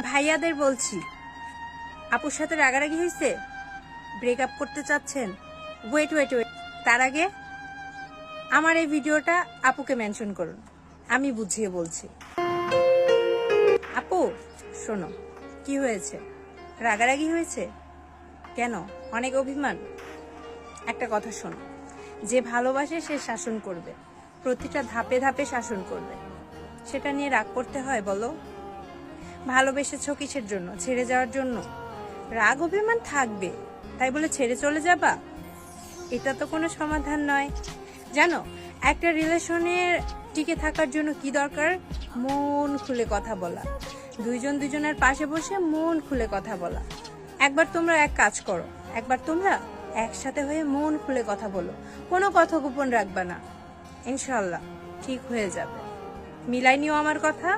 ভাইয়াদের বলছি, আপুর সাথে রাগারাগি হয়েছে, ব্রেকআপ করতে চাচ্ছেন, ওয়েট ওয়েট ওয়েট, তার আগে আমার এই ভিডিওটা আপুকে মেনশন করুন, আমি বুঝিয়ে বলছি। আপু শোনো, কি হয়েছে? রাগারাগি হয়েছে কেন? অনেক অভিমান? একটা কথা শোনো, যে ভালোবাসে সে শাসন করবে, প্রতিটা ধাপে ধাপে শাসন করবে। সেটা নিয়ে রাগ করতে হয় বলো? ভালোবেসেছো কিসের জন্য? ছেড়ে যাওয়ার জন্য? রাগ অভিমান থাকবে, তাই বলে ছেড়ে চলে যাবা? এটা তো কোনো সমাধান নয়। জানো, একটা রিলেশনের টিকে থাকার জন্য কি দরকার? মন খুলে কথা বলা, দুইজন দুজনের পাশে বসে মন খুলে কথা বলা। একবার তোমরা এক কাজ করো, একবার তোমরা একসাথে হয়ে মন খুলে কথা বলো, কোনো কথা গোপন রাখবা না, ইনশাল্লাহ ঠিক হয়ে যাবে। মিলাই নিও আমার কথা।